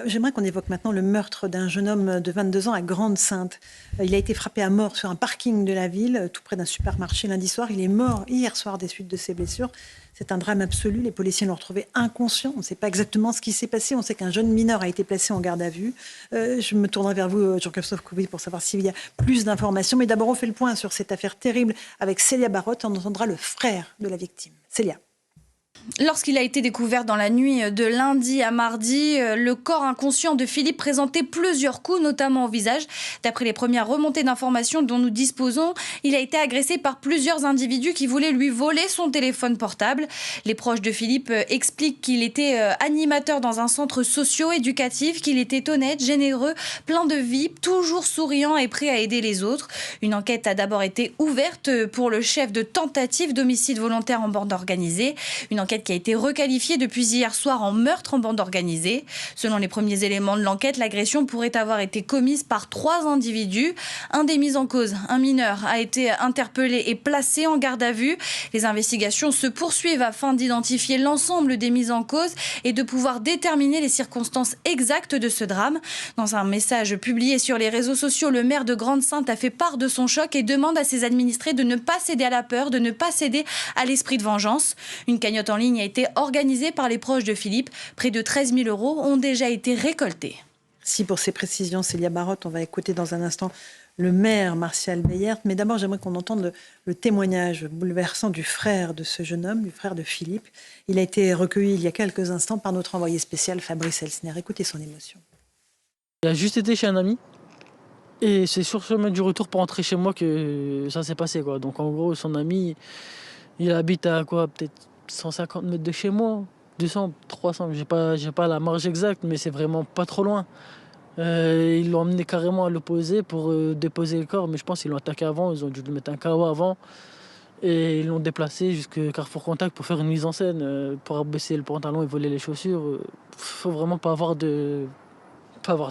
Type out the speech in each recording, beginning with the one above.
J'aimerais qu'on évoque maintenant le meurtre d'un jeune homme de 22 ans à Grande-Synthe. Il a été frappé à mort sur un parking de la ville, tout près d'un supermarché lundi soir. Il est mort hier soir des suites de ses blessures. C'est un drame absolu. Les policiers l'ont retrouvé inconscient. On ne sait pas exactement ce qui s'est passé. On sait qu'un jeune mineur a été placé en garde à vue. Je me tournerai vers vous, Jean-Christophe Couvi, pour savoir s'il y a plus d'informations. Mais d'abord, on fait le point sur cette affaire terrible avec Célia Barotte. On entendra le frère de la victime. Célia. Lorsqu'il a été découvert dans la nuit de lundi à mardi, le corps inconscient de Philippe présentait plusieurs coups, notamment au visage. D'après les premières remontées d'informations dont nous disposons, il a été agressé par plusieurs individus qui voulaient lui voler son téléphone portable. Les proches de Philippe expliquent qu'il était animateur dans un centre socio-éducatif, qu'il était honnête, généreux, plein de vie, toujours souriant et prêt à aider les autres. Une enquête a d'abord été ouverte pour le chef de tentative d'homicide volontaire en bande organisée. Une enquête qui a été requalifiée depuis hier soir en meurtre en bande organisée. Selon les premiers éléments de l'enquête, l'agression pourrait avoir été commise par 3 individus. Un des mis en cause, un mineur, a été interpellé et placé en garde à vue. Les investigations se poursuivent afin d'identifier l'ensemble des mis en cause et de pouvoir déterminer les circonstances exactes de ce drame. Dans un message publié sur les réseaux sociaux, le maire de Grande-Synthe a fait part de son choc et demande à ses administrés de ne pas céder à la peur, de ne pas céder à l'esprit de vengeance. Une cagnotte en ligne a été organisée par les proches de Philippe. Près de 13 000 € ont déjà été récoltés. Merci pour ces précisions, Célia Barotte. On va écouter dans un instant le maire Martial Beyert. Mais d'abord, j'aimerais qu'on entende le témoignage bouleversant du frère de ce jeune homme, du frère de Philippe. Il a été recueilli il y a quelques instants par notre envoyé spécial Fabrice Elsner. Écoutez son émotion. Il a juste été chez un ami. Et c'est sur le chemin du retour pour rentrer chez moi que ça s'est passé, quoi. Donc en gros, son ami, il habite à quoi, peut-être 150 mètres de chez moi, 200, 300, j'ai pas la marge exacte, mais c'est vraiment pas trop loin. Ils l'ont emmené carrément à l'opposé pour déposer le corps, mais je pense qu'ils l'ont attaqué avant, ils ont dû lui mettre un KO avant, et ils l'ont déplacé jusqu'à Carrefour Contact pour faire une mise en scène, pour abaisser le pantalon et voler les chaussures. Faut vraiment pas avoir de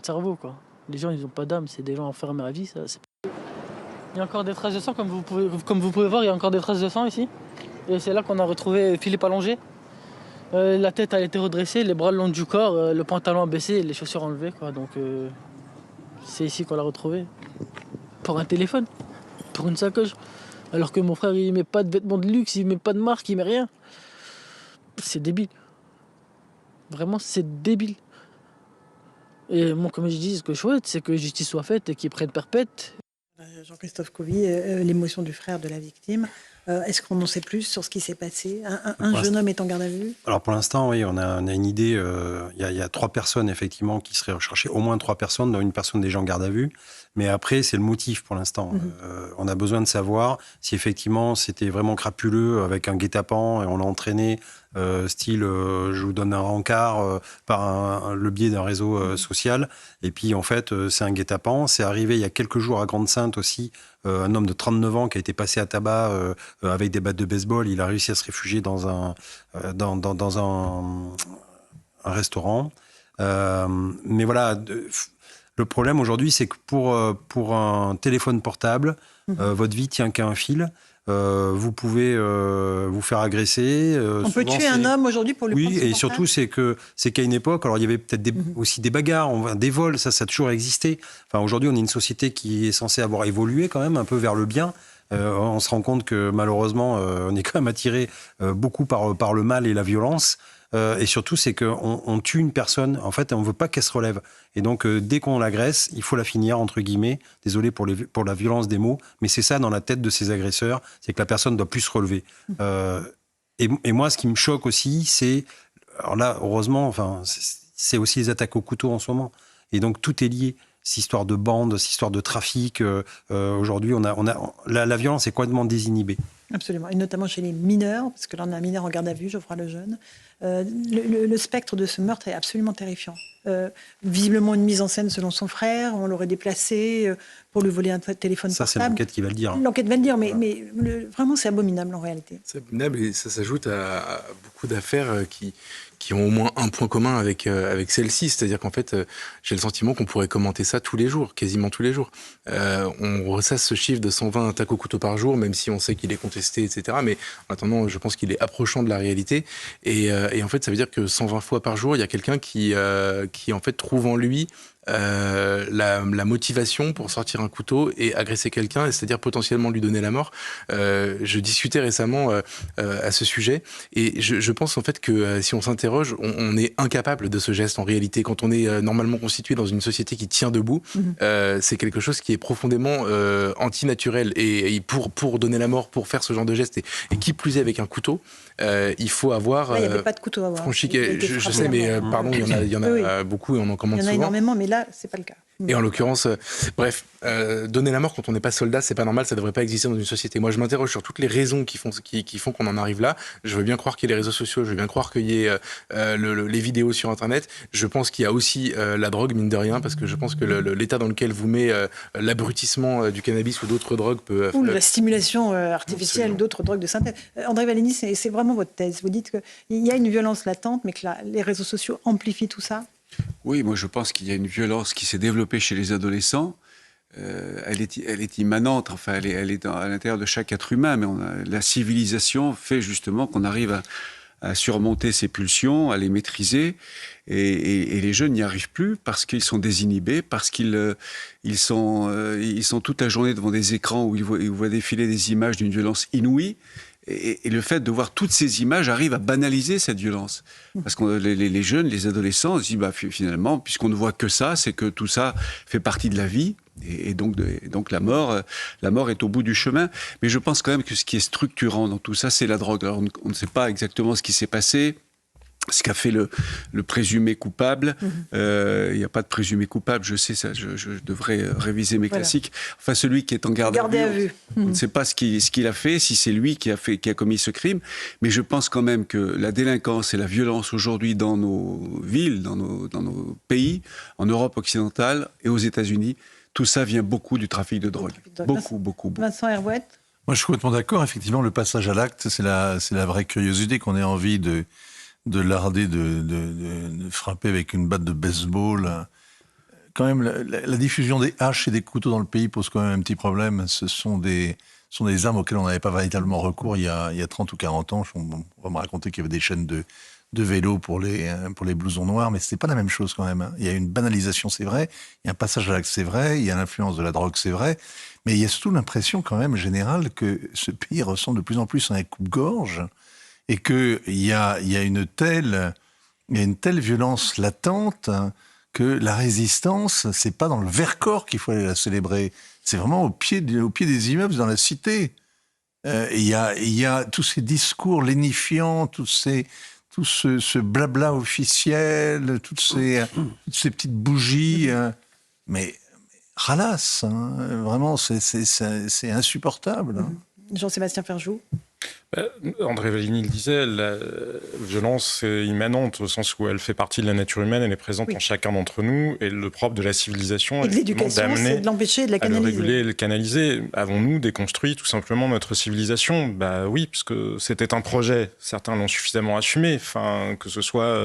cerveau, quoi. Les gens, ils ont pas d'âme, c'est des gens enfermés à vie, ça. Il y a encore des traces de sang, comme vous pouvez voir, il y a encore des traces de sang ici. Et c'est là qu'on a retrouvé Philippe allongé. La tête a été redressée, les bras le long du corps, le pantalon abaissé, les chaussures enlevées, quoi. Donc c'est ici qu'on l'a retrouvé. Pour un téléphone, pour une sacoche. Alors que mon frère, il met pas de vêtements de luxe, il met pas de marque, il met rien. C'est débile. Vraiment, c'est débile. Et moi, comme je dis, ce que je souhaite, c'est que justice soit faite et qu'ils prennent perpète. Jean-Christophe Couvi, l'émotion du frère de la victime. Est-ce qu'on en sait plus sur ce qui s'est passé? Un jeune homme est en garde à vue? Alors pour l'instant, oui, on a une idée. Il y a 3 personnes, effectivement, qui seraient recherchées. Au moins 3 personnes, dont une personne déjà en garde à vue. Mais après, c'est le motif pour l'instant. On a besoin de savoir si effectivement c'était vraiment crapuleux avec un guet-apens et on l'a entraîné style je vous donne un rencard par le biais d'un réseau social. Et puis en fait, c'est un guet-apens. C'est arrivé il y a quelques jours à Grande-Synthe aussi. Un homme de 39 ans qui a été passé à tabac avec des battes de baseball. Il a réussi à se réfugier dans un restaurant. Mais voilà, le problème aujourd'hui, c'est que pour un téléphone portable, votre vie tient qu'à un fil. Vous pouvez vous faire agresser. On peut tuer un homme aujourd'hui pour lui prendre son et portable. surtout, c'est qu'à une époque, alors il y avait peut-être aussi des bagarres, des vols, ça a toujours existé. Enfin, aujourd'hui, on est une société qui est censée avoir évolué quand même un peu vers le bien. On se rend compte que malheureusement, on est quand même attiré beaucoup par le mal et la violence. Et surtout, c'est qu'on tue une personne, en fait, on ne veut pas qu'elle se relève. Et donc, dès qu'on l'agresse, il faut la finir, entre guillemets. Désolé pour la violence des mots, mais c'est ça dans la tête de ces agresseurs, c'est que la personne ne doit plus se relever. Et moi, ce qui me choque aussi, c'est... Alors là, heureusement, enfin, c'est aussi les attaques au couteau en ce moment. Et donc, tout est lié. Cette histoire de bande, cette histoire de trafic. Aujourd'hui, la violence est complètement désinhibée. Absolument, et notamment chez les mineurs, parce que là on a un mineur en garde à vue, Geoffroy Lejeune. Le spectre de ce meurtre est absolument terrifiant. Visiblement une mise en scène selon son frère, on l'aurait déplacé pour lui voler un téléphone portable. Ça, c'est l'enquête qui va le dire. L'enquête va le dire, mais vraiment c'est abominable en réalité. C'est abominable et ça s'ajoute à beaucoup d'affaires qui ont au moins un point commun avec celle-ci. C'est-à-dire qu'en fait, j'ai le sentiment qu'on pourrait commenter ça tous les jours, quasiment tous les jours. On ressasse ce chiffre de 120 attaques au couteau par jour, même si on sait qu'il est contesté, etc. Mais en attendant, je pense qu'il est approchant de la réalité. Et Et en fait, ça veut dire que 120 fois par jour, il y a quelqu'un qui en fait trouve en lui la motivation pour sortir un couteau et agresser quelqu'un, c'est-à-dire potentiellement lui donner la mort. Je discutais récemment à ce sujet et je pense en fait que si on s'interroge, on est incapable de ce geste en réalité. Quand on est normalement constitué dans une société qui tient debout, c'est quelque chose qui est profondément antinaturel. Et pour donner la mort, pour faire ce genre de geste, et qui plus est avec un couteau, il faut avoir... Là, il n'y avait pas de couteau à avoir. Franchi, je sais, mais pardon, il y en a beaucoup et on en commande souvent. Il y en a énormément, mais là, c'est pas le cas. Et en l'occurrence, bref, donner la mort quand on n'est pas soldat, c'est pas normal, ça devrait pas exister dans une société. Moi, je m'interroge sur toutes les raisons qui font qu'on en arrive là. Je veux bien croire qu'il y ait les réseaux sociaux, je veux bien croire qu'il y ait les vidéos sur Internet. Je pense qu'il y a aussi la drogue, mine de rien, parce que je pense que l'état dans lequel vous met l'abrutissement du cannabis ou d'autres drogues peut... Ou la stimulation artificielle d'autres drogues de synthèse. André Vallini, c'est vraiment votre thèse. Vous dites qu'il y a une violence latente, mais que les réseaux sociaux amplifient tout ça. Oui, moi je pense qu'il y a une violence qui s'est développée chez les adolescents. Elle est immanente, enfin elle est à l'intérieur de chaque être humain, mais la civilisation fait justement qu'on arrive à surmonter ces pulsions, à les maîtriser, et les jeunes n'y arrivent plus parce qu'ils sont désinhibés, parce qu'ils sont toute la journée devant des écrans où ils voient défiler des images d'une violence inouïe. Et le fait de voir toutes ces images arrive à banaliser cette violence. Parce que les jeunes, les adolescents se disent, finalement, puisqu'on ne voit que ça, c'est que tout ça fait partie de la vie. Et donc la mort est au bout du chemin. Mais je pense quand même que ce qui est structurant dans tout ça, c'est la drogue. Alors on ne sait pas exactement ce qui s'est passé. Ce qu'a fait le présumé coupable. Il n'y a pas de présumé coupable, je sais ça, je devrais réviser mes classiques. Enfin, celui qui est en garde à vue. On ne sait pas ce qu'il a fait, si c'est lui qui a commis ce crime, mais je pense quand même que la délinquance et la violence aujourd'hui dans nos villes, dans nos pays, en Europe occidentale et aux États-Unis, tout ça vient beaucoup du trafic de drogue. Beaucoup. Vincent Herouette. Moi, je suis complètement d'accord. Effectivement, le passage à l'acte, c'est la vraie curiosité qu'on ait envie de larder, de frapper avec une batte de baseball. Quand même, la diffusion des haches et des couteaux dans le pays pose quand même un petit problème. Ce sont des armes auxquelles on n'avait pas véritablement recours il y a 30 ou 40 ans. On va me raconter qu'il y avait des chaînes de vélo pour les blousons noirs, mais c'est pas la même chose quand même. Il y a une banalisation, c'est vrai. Il y a un passage à l'acte, c'est vrai. Il y a l'influence de la drogue, c'est vrai. Mais il y a surtout l'impression quand même générale que ce pays ressemble de plus en plus à un coupe-gorge. Et qu'il y a une telle violence latente que la résistance, c'est pas dans le Vercors qu'il faut aller la célébrer. C'est vraiment au pied des immeubles dans la cité. Il y a tous ces discours lénifiants, tout ce blabla officiel, toutes ces petites bougies. Mais ralasse, vraiment, c'est insupportable. Jean-Sébastien Ferjou. André Vallini le disait, la violence est immanente au sens où elle fait partie de la nature humaine, elle est présente en chacun d'entre nous, et le propre de la civilisation et de l'éducation, c'est de l'empêcher et de la canaliser. À le réguler et le canaliser. Avons-nous déconstruit tout simplement notre civilisation ? Oui, parce que c'était un projet, certains l'ont suffisamment assumé, que ce soit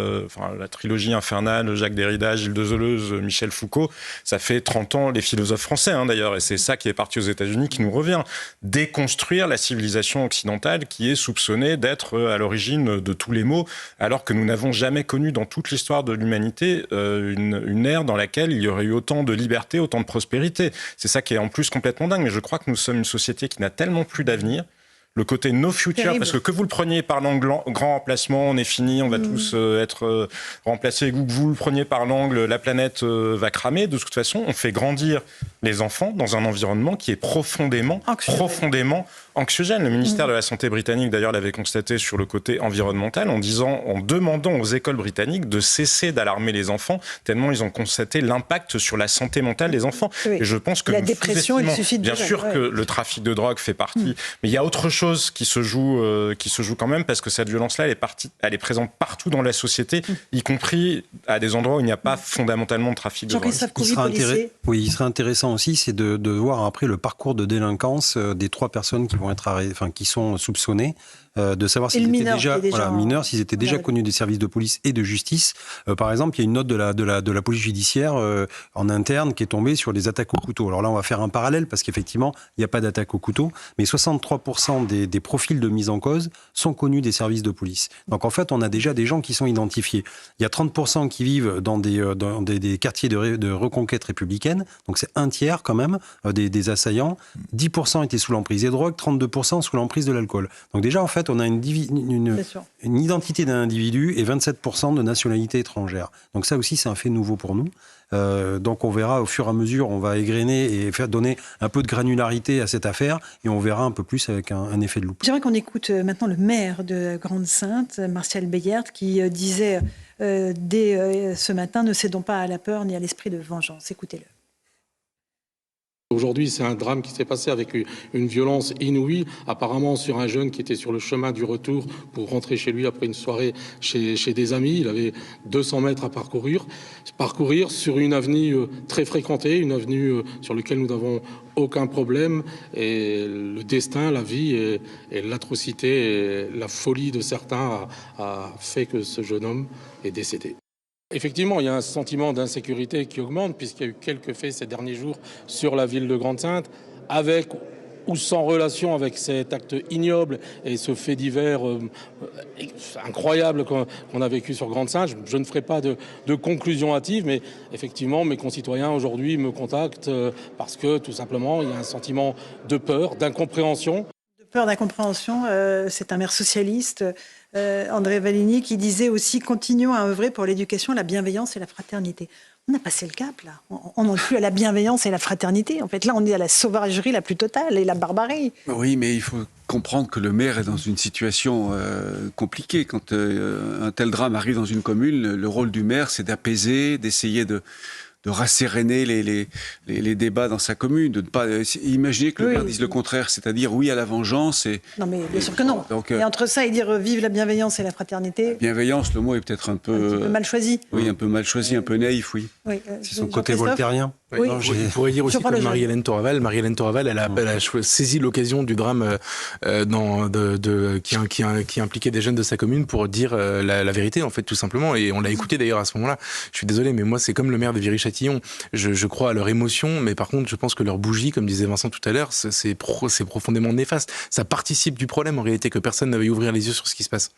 la trilogie infernale, Jacques Derrida, Gilles Deleuze, Michel Foucault, ça fait 30 ans les philosophes français d'ailleurs, et c'est ça qui est parti aux États-Unis qui nous revient. Déconstruire la civilisation occidentale qui est soupçonnée d'être à l'origine de tous les maux, alors que nous n'avons jamais connu dans toute l'histoire de l'humanité une ère dans laquelle il y aurait eu autant de liberté, autant de prospérité. C'est ça qui est en plus complètement dingue, mais je crois que nous sommes une société qui n'a tellement plus d'avenir. Le côté no future, terrible. Parce que vous le preniez par l'angle grand remplacement, on est fini, on va tous être remplacés, que vous le preniez par l'angle la planète va cramer, de toute façon, on fait grandir les enfants dans un environnement qui est profondément anxiogène. Le ministère de la Santé britannique, d'ailleurs, l'avait constaté sur le côté environnemental en demandant aux écoles britanniques de cesser d'alarmer les enfants, tellement ils ont constaté l'impact sur la santé mentale des enfants. Oui. Et je pense que la dépression, il suffit de bien sûr que le trafic de drogue fait partie, mais il y a autre chose qui se joue quand même, parce que cette violence-là, elle est présente partout dans la société, y compris à des endroits où il n'y a pas fondamentalement de trafic de drogue. Il serait intéressant aussi, c'est de voir après le parcours de délinquance des 3 personnes qui vont qui sont soupçonnées. de savoir s'ils étaient déjà mineurs, s'ils étaient déjà connus des services de police et de justice. Par exemple, il y a une note de la police judiciaire en interne qui est tombée sur des attaques au couteau. Alors là, on va faire un parallèle parce qu'effectivement, il n'y a pas d'attaque au couteau, mais 63% des profils de mise en cause sont connus des services de police. Donc en fait, on a déjà des gens qui sont identifiés. Il y a 30% qui vivent dans des quartiers de reconquête républicaine, donc c'est un tiers quand même des assaillants. 10% étaient sous l'emprise des drogues, 32% sous l'emprise de l'alcool. Donc déjà, en fait, on a une identité d'un individu et 27% de nationalité étrangère. Donc ça aussi, c'est un fait nouveau pour nous. Donc on verra au fur et à mesure, on va égrener et donner un peu de granularité à cette affaire et on verra un peu plus avec un effet de loupe. J'aimerais qu'on écoute maintenant le maire de Grande-Synthe, Martial Beyert, qui disait dès ce matin, ne cédons pas à la peur ni à l'esprit de vengeance. Écoutez-le. Aujourd'hui, c'est un drame qui s'est passé avec une violence inouïe, apparemment sur un jeune qui était sur le chemin du retour pour rentrer chez lui après une soirée chez des amis. Il avait 200 mètres à parcourir sur une avenue très fréquentée, une avenue sur laquelle nous n'avons aucun problème. Et le destin, la vie et l'atrocité et la folie de certains a fait que ce jeune homme est décédé. Effectivement, il y a un sentiment d'insécurité qui augmente puisqu'il y a eu quelques faits ces derniers jours sur la ville de Grande-Synthe, avec ou sans relation avec cet acte ignoble et ce fait divers incroyable qu'on a vécu sur Grande-Synthe. Je ne ferai pas de conclusion hâtive, mais effectivement, mes concitoyens aujourd'hui me contactent parce que tout simplement, il y a un sentiment de peur, d'incompréhension. Peur d'incompréhension, c'est un maire socialiste, André Valigny, qui disait aussi « Continuons à œuvrer pour l'éducation, la bienveillance et la fraternité ». On a passé le cap, là. On n'est plus à la bienveillance et la fraternité. En fait, là, on est à la sauvagerie la plus totale et la barbarie. Oui, mais il faut comprendre que le maire est dans une situation compliquée. Quand un tel drame arrive dans une commune, le rôle du maire, c'est d'apaiser, d'essayer de rasséréner les débats dans sa commune, de ne pas imaginer que le maire dise le contraire, c'est-à-dire oui à la vengeance. Non, mais bien sûr que non. Donc, et entre ça et dire vive la bienveillance et la fraternité... Bienveillance, le mot est peut-être un peu mal choisi. Oui, un peu mal choisi, un peu naïf, oui. C'est son côté voltairien. Oui. Il pourrait dire aussi comme Marie-Hélène Toraval. Marie-Hélène Toraval, elle a saisi l'occasion du drame qui impliquait des jeunes de sa commune pour dire la vérité, en fait, tout simplement. Et on l'a écouté d'ailleurs à ce moment-là. Je suis désolé, mais moi, c'est comme le maire de Viry-Châtillon. Je crois à leur émotion, mais par contre, je pense que leur bougie, comme disait Vincent tout à l'heure, c'est profondément néfaste. Ça participe du problème, en réalité, que personne ne veuille ouvrir les yeux sur ce qui se passe.